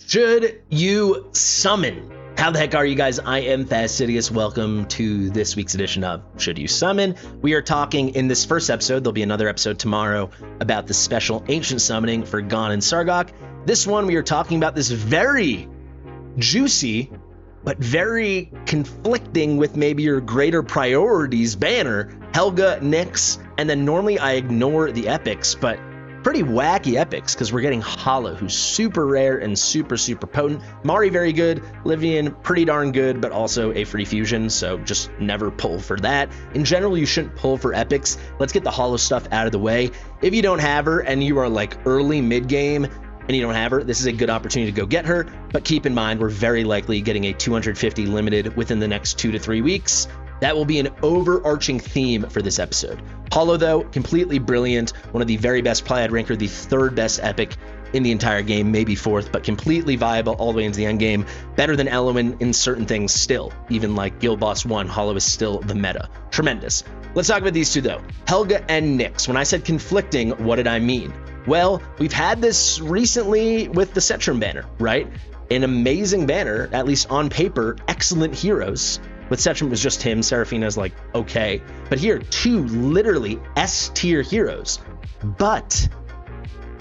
Should you summon? How the heck are you guys? I am Fastidious. Welcome to this week's edition of Should You Summon? We are talking in this first episode, there'll be another episode tomorrow, about the special ancient summoning for Gon and Sargok. This one, we are talking about this very juicy, but very conflicting with maybe your greater priorities banner, Helga, Nyx, and then normally I ignore the epics, but pretty wacky epics because we're getting Hollow, who's super rare and super potent. Mari very good, Livian pretty darn good, but also a free fusion, so just never pull for that. In general, you shouldn't pull for epics. Let's get the Hollow stuff out of the way. If you don't have her and you are like early mid game and you don't have her, this is a good opportunity to go get her, but keep in mind we're very likely getting a 250 limited within the next 2 to 3 weeks. That will be an overarching theme for this episode. Hollow, though, completely brilliant. One of the very best, probably I'd rank her the third best epic in the entire game, maybe fourth, but completely viable all the way into the end game. Better than Elowen in certain things still. Even like Guild Boss 1, Hollow is still the meta. Tremendous. Let's talk about these two, though. Helga and Nyx. When I said conflicting, what did I mean? Well, we've had this recently with the Setram banner, right? An amazing banner, at least on paper, excellent heroes. With Setram, it was just him. Seraphina's like, okay. But here, two literally S-tier heroes. But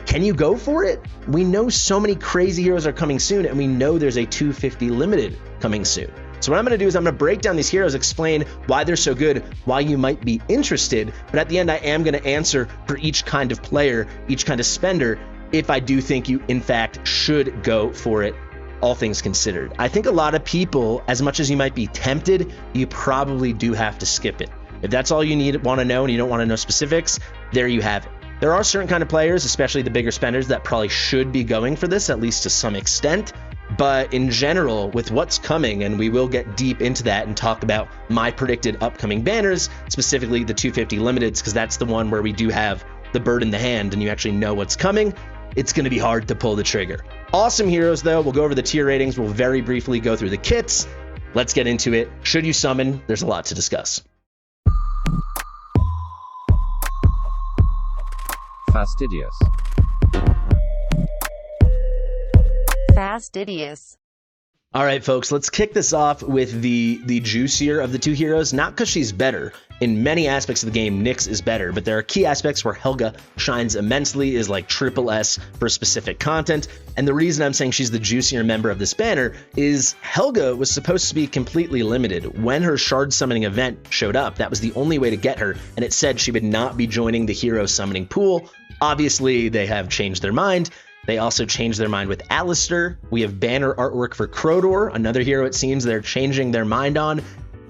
can you go for it? We know so many crazy heroes are coming soon, and we know there's a 250 limited coming soon. So what I'm going to do is I'm going to break down these heroes, explain why they're so good, why you might be interested. But at the end, I am going to answer for each kind of player, each kind of spender, if I do think you, in fact, should go for it. All things considered. I think a lot of people, as much as you might be tempted, you probably do have to skip it. If that's all you want to know and you don't want to know specifics, there you have it. There are certain kind of players, especially the bigger spenders, that probably should be going for this, at least to some extent. But in general, with what's coming, and we will get deep into that and talk about my predicted upcoming banners, specifically the 250 limiteds, because that's the one where we do have the bird in the hand and you actually know what's coming. It's going to be hard to pull the trigger. Awesome heroes, though. We'll go over the tier ratings. We'll very briefly go through the kits. Let's get into it. Should you summon? There's a lot to discuss. Fastidious. Fastidious. All right, folks, let's kick this off with the juicier of the two heroes, not because she's better. In many aspects of the game, Nyx is better, but there are key aspects where Helga shines immensely, is like triple S for specific content. And the reason I'm saying she's the juicier member of this banner is Helga was supposed to be completely limited. When her shard summoning event showed up, that was the only way to get her, and it said she would not be joining the hero summoning pool. Obviously, they have changed their mind. They also changed their mind with Alistair. We have banner artwork for Crodor, another hero it seems they're changing their mind on.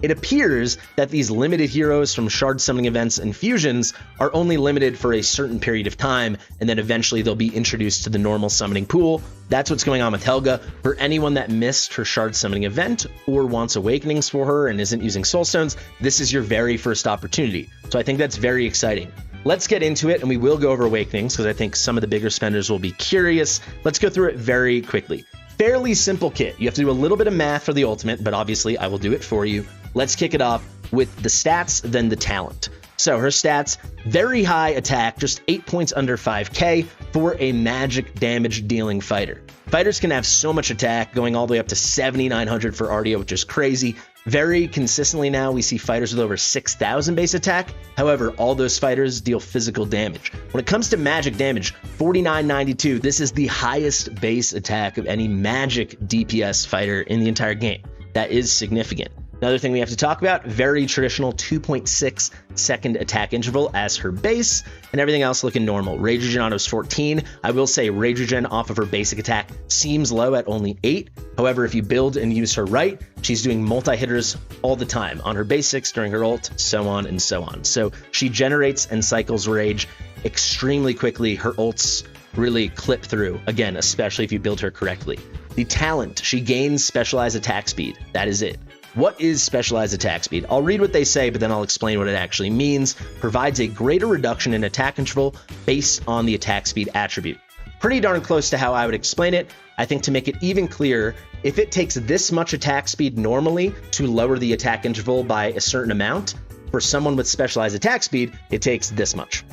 It appears that these limited heroes from shard summoning events and fusions are only limited for a certain period of time, and then eventually they'll be introduced to the normal summoning pool. That's what's going on with Helga. For anyone that missed her shard summoning event or wants awakenings for her and isn't using soul stones, this is your very first opportunity. So I think that's very exciting. Let's get into it, and we will go over awakenings because I think some of the bigger spenders will be curious. Let's go through it very quickly. Fairly simple kit. You have to do a little bit of math for the ultimate, but obviously I will do it for you. Let's kick it off with the stats, then the talent. So her stats, very high attack, just 8 points under 5k for a magic damage dealing fighter. Fighters can have so much attack, going all the way up to 7,900 for Ardia, which is crazy. Very consistently now, we see fighters with over 6,000 base attack. However, all those fighters deal physical damage. When it comes to magic damage, 4,992, this is the highest base attack of any magic DPS fighter in the entire game. That is significant. Another thing we have to talk about, very traditional 2.6 second attack interval as her base, and everything else looking normal. Rage Regen auto is 14. I will say Rage Regen off of her basic attack seems low at only 8. However, if you build and use her right, she's doing multi-hitters all the time on her basics, during her ult, so on and so on. So she generates and cycles Rage extremely quickly. Her ults really clip through, again, especially if you build her correctly. The talent, she gains specialized attack speed. That is it. What is specialized attack speed? I'll read what they say, but then I'll explain what it actually means. Provides a greater reduction in attack interval based on the attack speed attribute. Pretty darn close to how I would explain it. I think to make it even clearer, if it takes this much attack speed normally to lower the attack interval by a certain amount, for someone with specialized attack speed, it takes this much.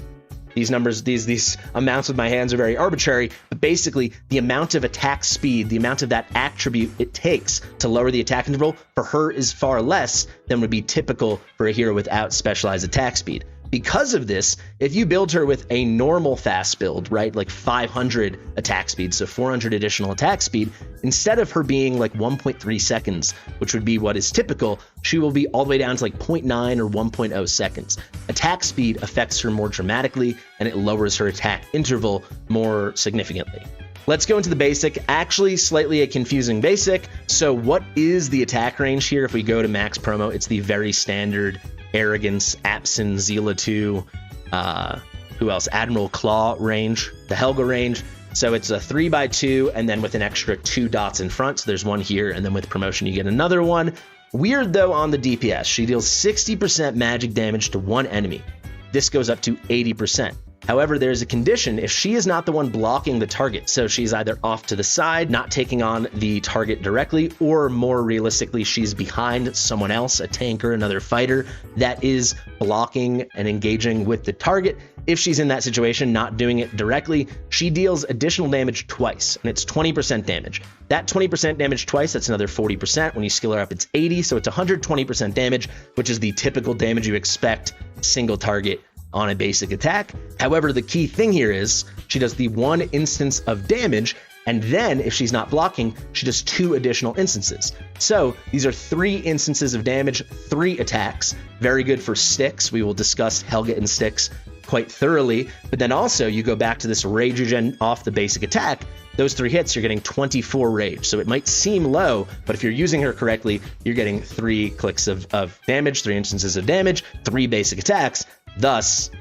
These numbers, these amounts with my hands are very arbitrary, but basically the amount of attack speed, the amount of that attribute it takes to lower the attack interval for her is far less than would be typical for a hero without specialized attack speed. Because of this, if you build her with a normal fast build, right, like 500 attack speed, so 400 additional attack speed, instead of her being like 1.3 seconds, which would be what is typical, she will be all the way down to like 0.9 or 1.0 seconds. Attack speed affects her more dramatically, and it lowers her attack interval more significantly. Let's go into the basic, actually slightly a confusing basic. So what is the attack range here? If we go to max promo, it's the very standard Arrogance, Absin, Zila 2, who else? Admiral Claw range, the Helga range. So it's a 3x2 and then with an extra 2 dots in front. So there's one here, and then with promotion you get another one. Weird though on the DPS, she deals 60% magic damage to one enemy. This goes up to 80%. However, there's a condition if she is not the one blocking the target. So she's either off to the side, not taking on the target directly, or more realistically, she's behind someone else, a tanker, another fighter that is blocking and engaging with the target. If she's in that situation, not doing it directly, she deals additional damage twice, and it's 20% damage. That 20% damage twice, that's another 40%. When you skill her up, it's 80, so it's 120% damage, which is the typical damage you expect single target on a basic attack. However, the key thing here is she does the one instance of damage, and then if she's not blocking, she does 2 additional instances. So these are 3 instances of damage, 3 attacks. Very good for sticks. We will discuss Helga and sticks quite thoroughly, but then also you go back to this rage regen off the basic attack. Those 3 hits, you're getting 24 rage. So it might seem low, but if you're using her correctly, you're getting 3 clicks of damage, 3 instances of damage, 3 basic attacks. Thus,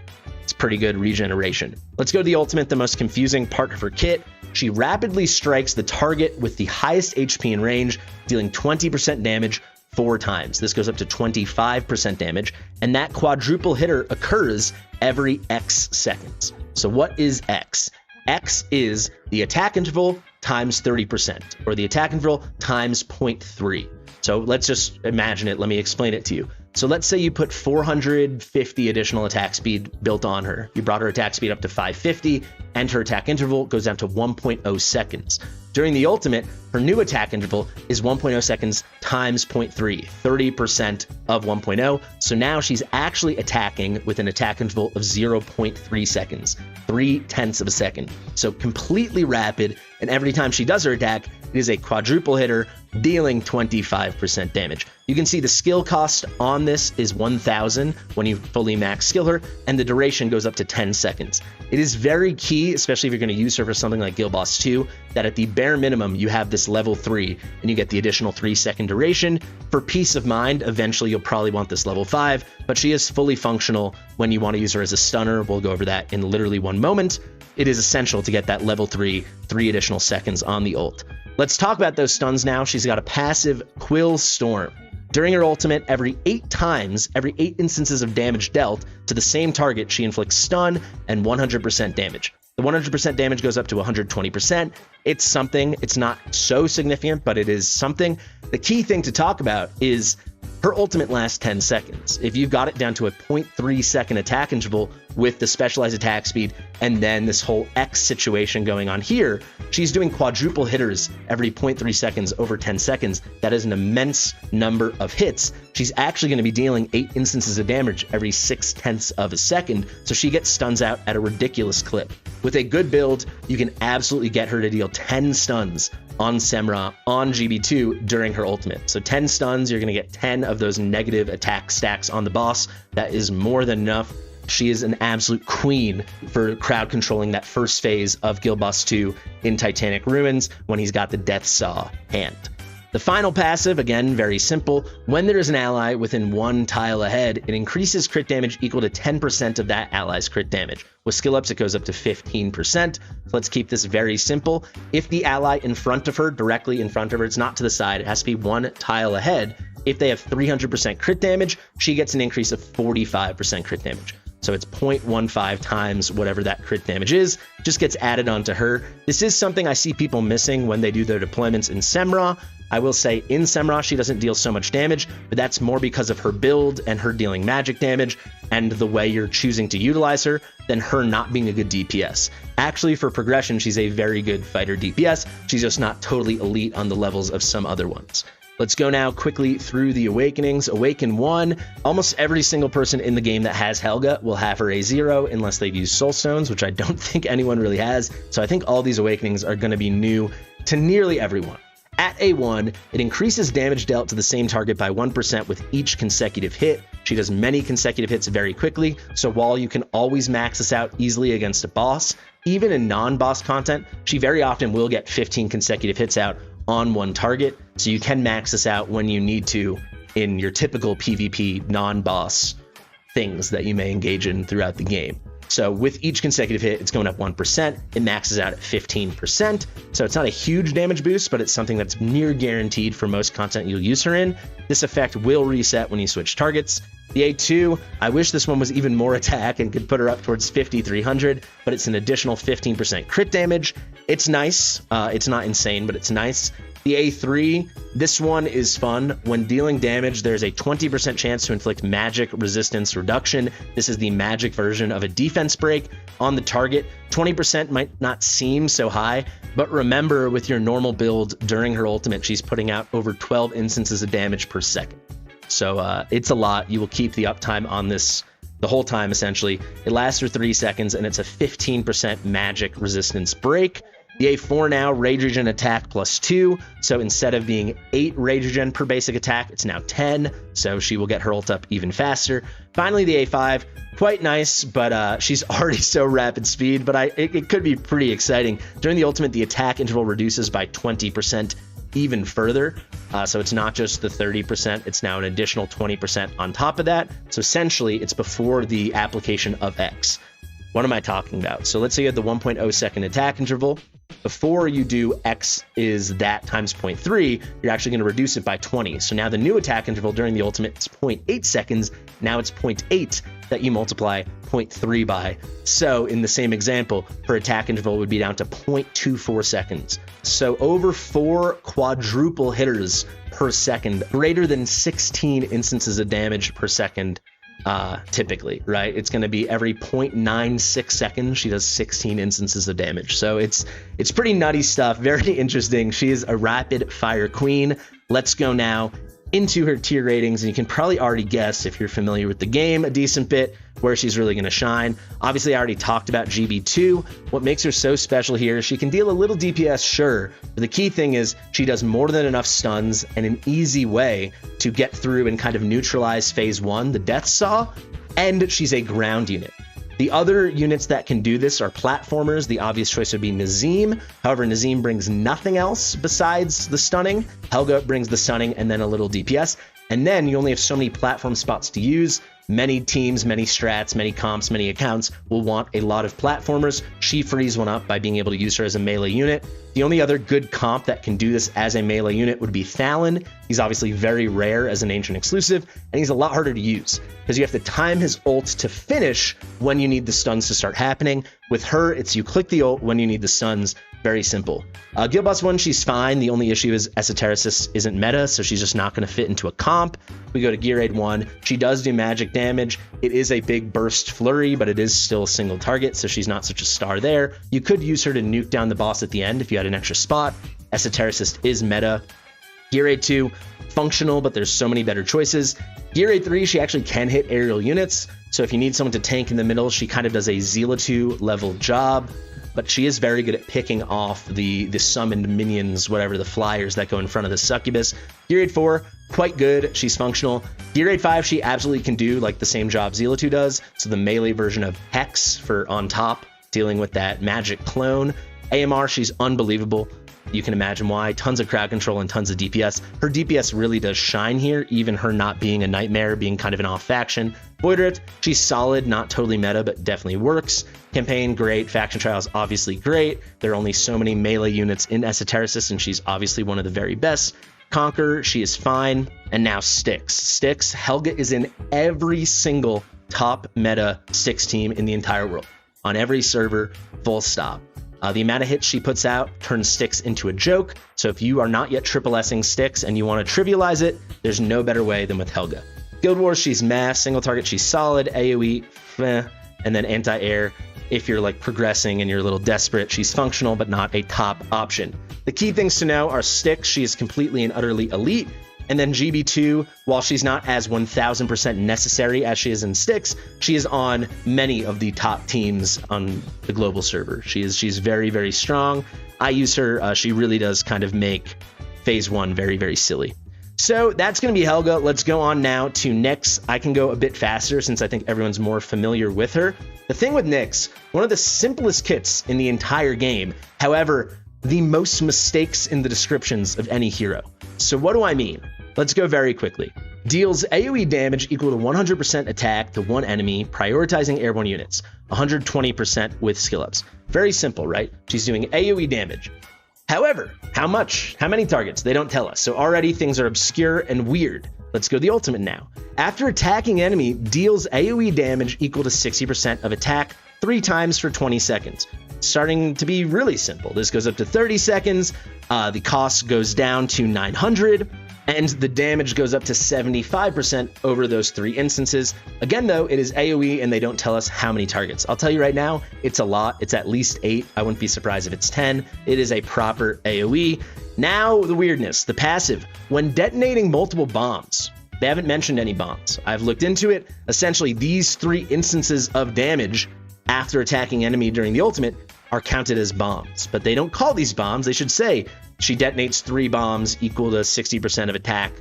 it's pretty good regeneration. Let's go to the ultimate, the most confusing part of her kit. She rapidly strikes the target with the highest HP in range, dealing 20% damage 4 times. This goes up to 25% damage, and that quadruple hitter occurs every X seconds. So what is X? X is the attack interval times 30%, or the attack interval times 0.3. So let's just imagine it. Let me explain it to you. So let's say you put 450 additional attack speed built on her. You brought her attack speed up to 550, and her attack interval goes down to 1.0 seconds. During the ultimate, her new attack interval is 1.0 seconds times 0.3, 30% of 1.0. So now she's actually attacking with an attack interval of 0.3 seconds, 0.3 of a second. So completely rapid, and every time she does her attack, it is a quadruple hitter, dealing 25% damage. You can see the skill cost on this is 1,000 when you fully max skill her, and the duration goes up to 10 seconds. It is very key, especially if you're going to use her for something like Guild Boss 2, that at the bare minimum, you have this level 3, and you get the additional 3-second duration. For peace of mind, eventually you'll probably want this level 5, but she is fully functional when you want to use her as a stunner. We'll go over that in literally 1 moment. It is essential to get that level 3 additional seconds on the ult. Let's talk about those stuns now. She's got a passive Quill Storm. During her ultimate, every 8 times, every 8 instances of damage dealt to the same target, she inflicts stun and 100% damage. The 100% damage goes up to 120%. It's something. It's not so significant, but it is something. The key thing to talk about is her ultimate lasts 10 seconds. If you've got it down to a 0.3 second attack interval with the specialized attack speed and then this whole X situation going on here, she's doing quadruple hitters every 0.3 seconds over 10 seconds. That is an immense number of hits. She's actually going to be dealing 8 instances of damage every 0.6 of a second, so she gets stuns out at a ridiculous clip. With a good build, you can absolutely get her to deal 10 stuns on Semra on GB2 during her ultimate. So 10 stuns, you're going to get 10 of those negative attack stacks on the boss. That is more than enough. She is an absolute queen for crowd controlling that first phase of Guild Boss 2 in Titanic Ruins when he's got the Death Saw hand. The final passive, again, very simple. When there is an ally within 1 tile ahead, it increases crit damage equal to 10% of that ally's crit damage. With skill ups, it goes up to 15%. So let's keep this very simple. If the ally in front of her, directly in front of her, it's not to the side, it has to be 1 tile ahead. If they have 300% crit damage, she gets an increase of 45% crit damage. So it's 0.15 times whatever that crit damage is, just gets added onto her. This is something I see people missing when they do their deployments in Semra. I will say in Semrush, she doesn't deal so much damage, but that's more because of her build and her dealing magic damage and the way you're choosing to utilize her than her not being a good DPS. Actually, for progression, she's a very good fighter DPS. She's just not totally elite on the levels of some other ones. Let's go now quickly through the awakenings. Awaken 1, almost every single person in the game that has Helga will have her A0 unless they've used Soul Stones, which I don't think anyone really has. So I think all these awakenings are going to be new to nearly everyone. At A1, it increases damage dealt to the same target by 1% with each consecutive hit. She does many consecutive hits very quickly, so while you can always max this out easily against a boss, even in non-boss content, she very often will get 15 consecutive hits out on one target, so you can max this out when you need to in your typical PvP non-boss things that you may engage in throughout the game. So with each consecutive hit, it's going up 1%. It maxes out at 15%. So it's not a huge damage boost, but it's something that's near guaranteed for most content you'll use her in. This effect will reset when you switch targets. The A2, I wish this one was even more attack and could put her up towards 5,300, but it's an additional 15% crit damage. It's nice. It's not insane, but it's nice. The A3, this one is fun. When dealing damage, there's a 20% chance to inflict magic resistance reduction. This is the magic version of a defense break on the target. 20% might not seem so high, but remember with your normal build during her ultimate, she's putting out over 12 instances of damage per second. So it's a lot. You will keep the uptime on this the whole time, essentially. It lasts for 3 seconds, and it's a 15% magic resistance break. The A4 now, Rage Regen attack plus 2, so instead of being 8 Rage Regen per basic attack, it's now 10, so she will get her ult up even faster. Finally, the A5, quite nice, but she's already so rapid speed, but it could be pretty exciting. During the ultimate, the attack interval reduces by 20% even further, so it's not just the 30%, it's now an additional 20% on top of that, so essentially, it's before the application of X. What am I talking about? So let's say you have the 1.0 second attack interval. Before you do X is that times 0.3, you're actually going to reduce it by 20. So now the new attack interval during the ultimate is 0.8 seconds. Now it's 0.8 that you multiply 0.3 by. So in the same example, her attack interval would be down to 0.24 seconds. So over 4 quadruple hitters per second, greater than 16 instances of damage per second. Typically, right? It's going to be every 0.96 seconds she does 16 instances of damage. So it's pretty nutty stuff, very interesting. She is a rapid fire queen. Let's go now into her tier ratings, and you can probably already guess, if you're familiar with the game a decent bit, where she's really going to shine. Obviously, I already talked about GB2. What makes her so special here is she can deal a little DPS, sure, but the key thing is she does more than enough stuns and an easy way to get through and kind of neutralize phase 1, the Death Saw, and she's a ground unit. The other units that can do this are platformers. The obvious choice would be Nazim. However, Nazim brings nothing else besides the stunning. Helga brings the stunning and then a little DPS. And then you only have so many platform spots to use. Many teams, many strats, many comps, many accounts will want a lot of platformers. She frees one up by being able to use her as a melee unit. The only other good comp that can do this as a melee unit would be Thalon. He's obviously very rare as an ancient exclusive, and he's a lot harder to use because you have to time his ult to finish when you need the stuns to start happening. With her, it's you click the ult when you need the stuns. Very simple. Guild Boss 1, she's fine. The only issue is Esotericist isn't meta, so she's just not going to fit into a comp. We go to Gear Aid 1. She does do magic damage. It is a big burst flurry, but it is still a single target, so she's not such a star there. You could use her to nuke down the boss at the end if you had an extra spot. Esotericist is meta. Gear Aid 2, functional, but there's so many better choices. Gear Aid 3, she actually can hit aerial units, so if you need someone to tank in the middle, she kind of does a Zealatu level job. But she is very good at picking off the summoned minions, whatever, the flyers that go in front of the succubus. Gear Aid 4, quite good. She's functional. Gear Aid 5, she absolutely can do like the same job Zealatu does. So the melee version of Hex for on top, dealing with that magic clone. AMR, she's unbelievable. You can imagine why. Tons of crowd control and tons of DPS. Her DPS really does shine here, even her not being a nightmare, being kind of an off faction. Void Rift, she's solid, not totally meta, but definitely works. Campaign, great. Faction Trials, obviously great. There are only so many melee units in Esotericist, and she's obviously one of the very best. Conqueror, she is fine. And now Styx. Helga is in every single top meta Styx team in the entire world. On every server, full stop. The amount of hits she puts out turns sticks into a joke. So if you are not yet triple S'ing sticks and you want to trivialize it, there's no better way than with Helga. Guild Wars, she's mass. Single target, she's solid. AoE, and then anti-air. If you're like progressing and you're a little desperate, she's functional, but not a top option. The key things to know are sticks. She is completely and utterly elite. And then GB2, while she's not as 1000% necessary as she is in sticks, she is on many of the top teams on the global server. She's very, very strong. I use her. She really does kind of make phase 1 very, very silly. So that's going to be Helga. Let's go on now to Nyx. I can go a bit faster since I think everyone's more familiar with her. The thing with Nyx, one of the simplest kits in the entire game. However, the most mistakes in the descriptions of any hero. So what do I mean? Let's go very quickly. Deals AoE damage equal to 100% attack to one enemy, prioritizing airborne units, 120% with skill ups. Very simple, right? She's doing AoE damage. However, how much? How many targets? They don't tell us. So already things are obscure and weird. Let's go to the ultimate now. After attacking enemy, deals AoE damage equal to 60% of attack 3 times for 20 seconds. Starting to be really simple. This goes up to 30 seconds. The cost goes down to 900. And the damage goes up to 75% over those 3 instances. Again, though, it is AoE and they don't tell us how many targets. I'll tell you right now, it's a lot. It's at least 8. I wouldn't be surprised if it's 10. It is a proper AoE. Now, the weirdness, the passive. When detonating multiple bombs, they haven't mentioned any bombs. I've looked into it. Essentially, these 3 instances of damage after attacking enemy during the ultimate are counted as bombs. But they don't call these bombs. They should say, she detonates 3 bombs equal to 60% of attack,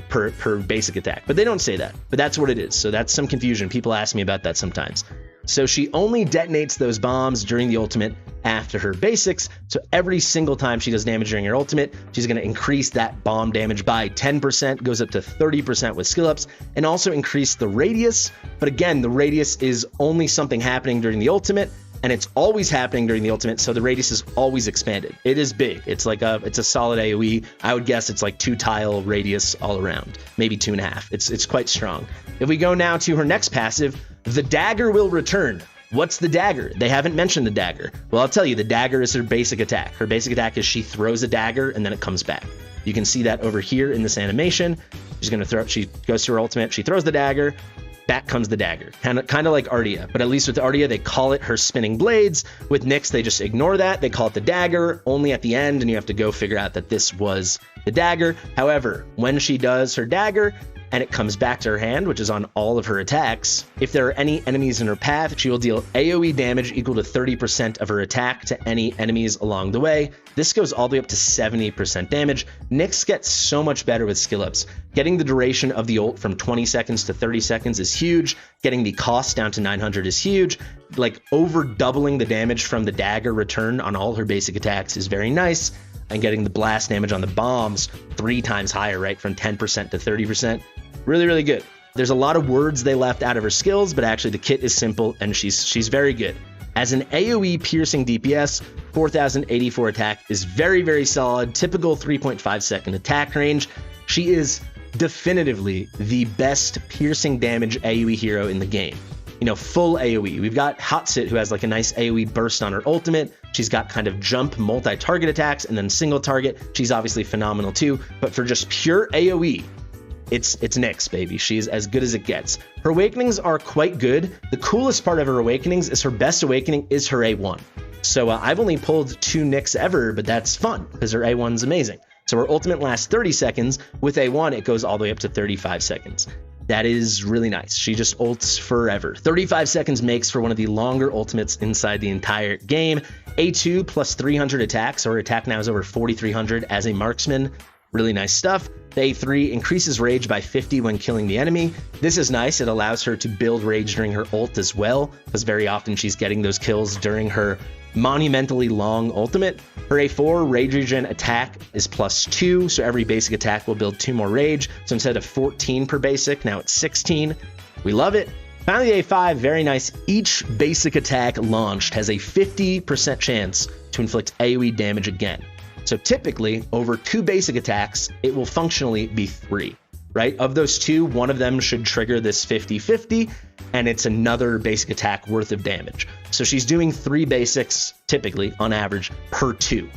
per basic attack. But they don't say that. But that's what it is. So that's some confusion. People ask me about that sometimes. So she only detonates those bombs during the ultimate after her basics. So every single time she does damage during her ultimate, she's going to increase that bomb damage by 10%, goes up to 30% with skill ups, and also increase the radius. But again, the radius is only something happening during the ultimate. And it's always happening during the ultimate, so the radius is always expanded. It is big. It's a solid AoE. I would guess it's like 2 tile radius all around, maybe 2.5. It's quite strong. If we go now to her next passive, the dagger will return. What's the dagger? They haven't mentioned the dagger. Well, I'll tell you, the dagger is her basic attack. Her basic attack is she throws a dagger and then it comes back. You can see that over here in this animation. She goes to her ultimate, she throws the dagger. Back comes the dagger, kind of like Ardia, but at least with Ardia, they call it her spinning blades. With Nyx, they just ignore that. They call it the dagger only at the end, and you have to go figure out that this was the dagger. However, when she does her dagger and it comes back to her hand, which is on all of her attacks, if there are any enemies in her path, she will deal AoE damage equal to 30% of her attack to any enemies along the way. This goes all the way up to 70% damage. Nyx gets so much better with skill ups. Getting the duration of the ult from 20 seconds to 30 seconds is huge. Getting the cost down to 900 is huge. Like over doubling the damage from the dagger return on all her basic attacks is very nice. And getting the blast damage on the bombs 3 times higher, right? From 10% to 30%. Really, really good. There's a lot of words they left out of her skills, but actually the kit is simple and she's very good. As an AoE piercing DPS, 4084 attack is very, very solid. Typical 3.5 second attack range. She is definitively the best piercing damage AoE hero in the game. Full AoE. We've got Hotsit, who has like a nice AoE burst on her ultimate. She's got kind of jump multi-target attacks and then single target. She's obviously phenomenal too, but for just pure AoE, it's Nyx, baby. She's as good as it gets. Her awakenings are quite good. The coolest part of her awakenings is her best awakening is her A1. So I've only pulled 2 Nyx ever, but that's fun because her A1's amazing. So her ultimate lasts 30 seconds. With A1, it goes all the way up to 35 seconds. That is really nice. She just ults forever. 35 seconds makes for one of the longer ultimates inside the entire game. A2 plus 300 attacks, so her attack now is over 4,300 as a marksman. Really nice stuff. The A3 increases rage by 50 when killing the enemy. This is nice. It allows her to build rage during her ult as well, because very often she's getting those kills during her monumentally long ultimate. Her A4 rage regen attack is +2, so every basic attack will build 2 more rage. So instead of 14 per basic, now it's 16. We love it. Finally, the A5, very nice. Each basic attack launched has a 50% chance to inflict AoE damage again. So typically, over 2 basic attacks, it will functionally be 3, right? Of those 2, one of them should trigger this 50-50. and it's another basic attack worth of damage. So she's doing 3 basics, typically, on average, per 2.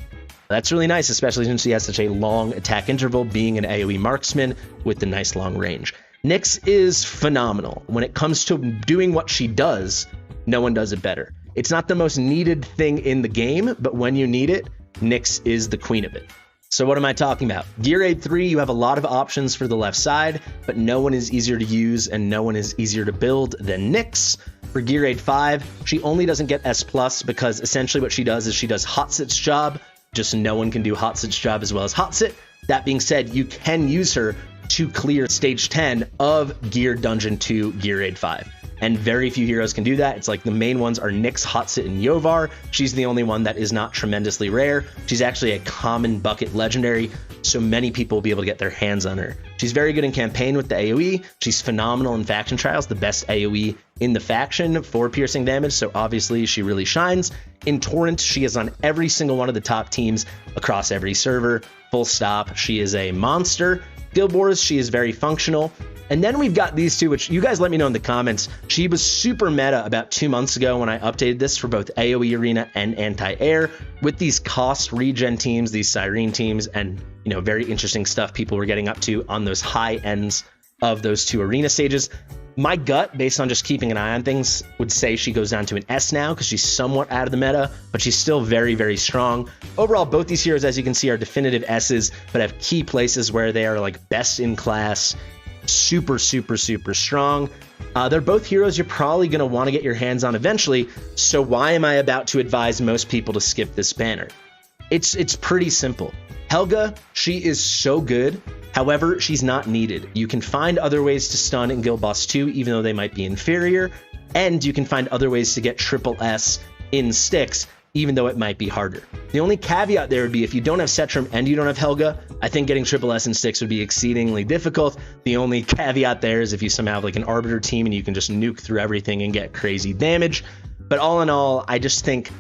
That's really nice, especially since she has such a long attack interval, being an AoE marksman with the nice long range. Nyx is phenomenal. When it comes to doing what she does, no one does it better. It's not the most needed thing in the game, but when you need it, Nyx is the queen of it. So what am I talking about? Gear Aid 3, you have a lot of options for the left side, but no one is easier to use and no one is easier to build than Nyx. For Gear Aid 5, she only doesn't get S+, because essentially what she does is she does Hotsit's job, just no one can do Hotsit's job as well as Hotsit. That being said, you can use her to clear stage 10 of Gear Dungeon 2 Gear Aid 5. And very few heroes can do that. It's like the main ones are Nyx, Hotsit, and Yovar. She's the only one that is not tremendously rare. She's actually a common bucket legendary, so many people will be able to get their hands on her. She's very good in campaign with the AoE. She's phenomenal in faction trials, the best AoE in the faction for piercing damage, so obviously she really shines. In Torrent, she is on every single one of the top teams across every server, full stop. She is a monster. Guild Wars, she is very functional. And then we've got these two, which you guys let me know in the comments. She was super meta about 2 months ago when I updated this for both AoE Arena and Anti-Air. With these cost regen teams, these Cyrene teams, and very interesting stuff people were getting up to on those high ends of those 2 arena stages. My gut, based on just keeping an eye on things, would say she goes down to an S now because she's somewhat out of the meta, but she's still very, very strong. Overall, both these heroes, as you can see, are definitive S's, but have key places where they are like best in class, super, super, super strong. They're both heroes you're probably going to want to get your hands on eventually, so why am I about to advise most people to skip this banner? It's pretty simple. Helga, she is so good. However, she's not needed. You can find other ways to stun in Guild Boss 2, even though they might be inferior, and you can find other ways to get triple S in Styx, even though it might be harder. The only caveat there would be if you don't have Setram and you don't have Helga, I think getting triple S in Styx would be exceedingly difficult. The only caveat there is if you somehow have like an Arbiter team and you can just nuke through everything and get crazy damage. But all in all, I just think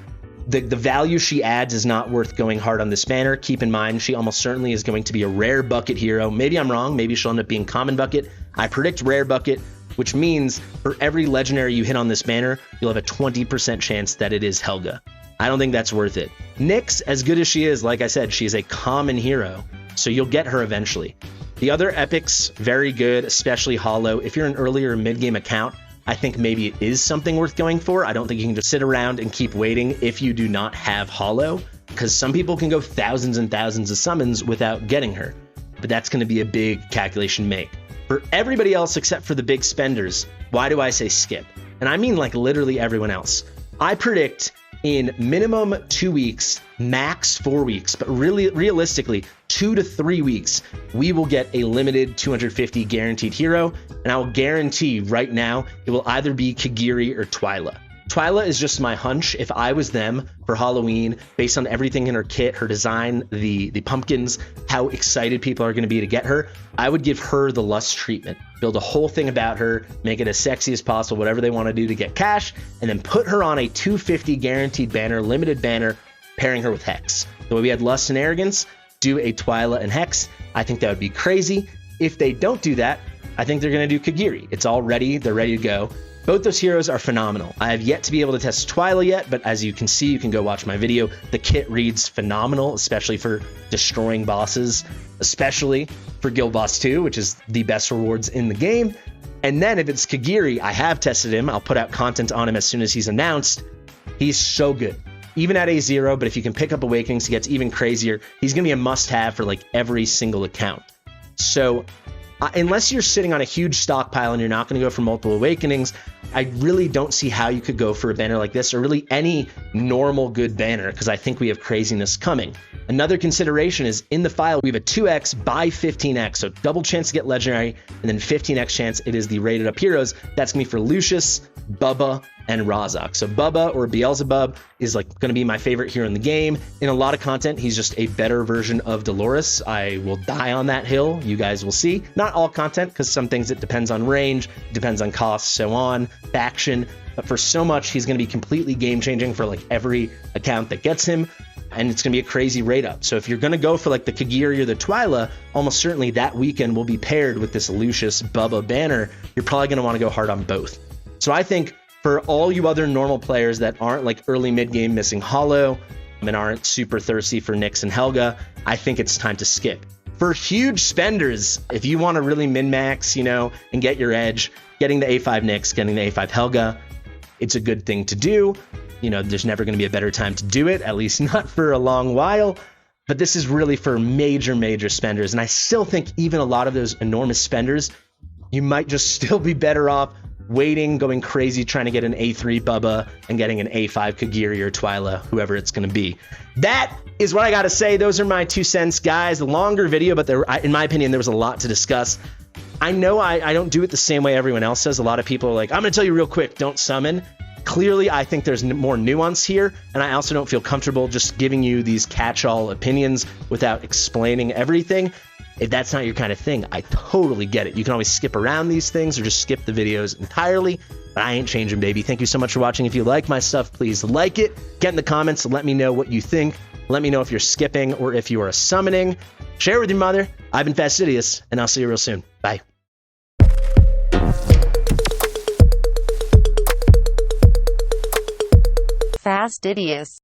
the value she adds is not worth going hard on this banner. Keep in mind, she almost certainly is going to be a rare bucket hero. Maybe I'm wrong. Maybe she'll end up being common bucket. I predict rare bucket, which means for every legendary you hit on this banner, you'll have a 20% chance that it is Helga. I don't think that's worth it. Nyx, as good as she is, like I said, she is a common hero, so you'll get her eventually. The other epics, very good, especially Hollow. If you're an earlier mid-game account, I think maybe it is something worth going for. I don't think you can just sit around and keep waiting if you do not have Hollow, because some people can go thousands and thousands of summons without getting her, but that's going to be a big calculation make. For everybody else except for the big spenders, why do I say skip? And I mean like literally everyone else. I predict in minimum 2 weeks, max 4 weeks, but really realistically 2 to 3 weeks, we will get a limited 250 guaranteed hero, and I will guarantee right now it will either be Kagiri or Twyla. Twyla is just my hunch. If I was them for Halloween, based on everything in her kit, her design, the pumpkins, how excited people are going to be to get her, I would give her the lust treatment. Build a whole thing about her, make it as sexy as possible, whatever they want to do to get cash, and then put her on a 250 guaranteed banner, limited banner, pairing her with Hex. The way we had Lust and Arrogance, do a Twyla and Hex. I think that would be crazy. If they don't do that, I think they're going to do Kagiri. It's all ready. They're ready to go. Both those heroes are phenomenal. I have yet to be able to test Twyla yet, but as you can see, you can go watch my video. The kit reads phenomenal, especially for destroying bosses, especially for Guild Boss 2, which is the best rewards in the game. And then if it's Kagiri, I have tested him. I'll put out content on him as soon as he's announced. He's so good. Even at A0, but if you can pick up Awakenings, he gets even crazier. He's going to be a must-have for like every single account. So unless you're sitting on a huge stockpile and you're not going to go for multiple Awakenings, I really don't see how you could go for a banner like this, or really any normal good banner, because I think we have craziness coming. Another consideration is in the file, we have a 2x by 15x, so double chance to get legendary, and then 15x chance it is the rated up heroes. That's going to be for Lucius, Bubba, and Razak. So Bubba, or Beelzebub, is like going to be my favorite hero in the game. In a lot of content, he's just a better version of Dolores. I will die on that hill. You guys will see. Not all content, because some things it depends on range, depends on cost, so on, faction. But for so much, he's going to be completely game-changing for like every account that gets him. And it's going to be a crazy rate up. So if you're going to go for like the Kagiri or the Twyla, almost certainly that weekend will be paired with this Lucius Bubba banner. You're probably going to want to go hard on both. So I think for all you other normal players that aren't like early mid-game missing hollow and aren't super thirsty for Nyx and Helga, I think it's time to skip. For huge spenders, if you want to really min-max, and get your edge, getting the A5 Nyx, getting the A5 Helga, it's a good thing to do. There's never going to be a better time to do it, at least not for a long while. But this is really for major, major spenders. And I still think even a lot of those enormous spenders, you might just still be better off waiting, going crazy, trying to get an A3 Bubba and getting an A5 Kagiri or Twyla, whoever it's going to be. That is what I got to say. Those are my 2 cents, guys. A longer video, but in my opinion, there was a lot to discuss. I know I don't do it the same way everyone else does. A lot of people are like, I'm going to tell you real quick, don't summon. Clearly, I think there's more nuance here, and I also don't feel comfortable just giving you these catch-all opinions without explaining everything. If that's not your kind of thing, I totally get it. You can always skip around these things or just skip the videos entirely, but I ain't changing, baby. Thank you so much for watching. If you like my stuff, please like it. Get in the comments and let me know what you think. Let me know if you're skipping or if you are summoning. Share with your mother. I've been Fastidious, and I'll see you real soon. Bye. Fastidious.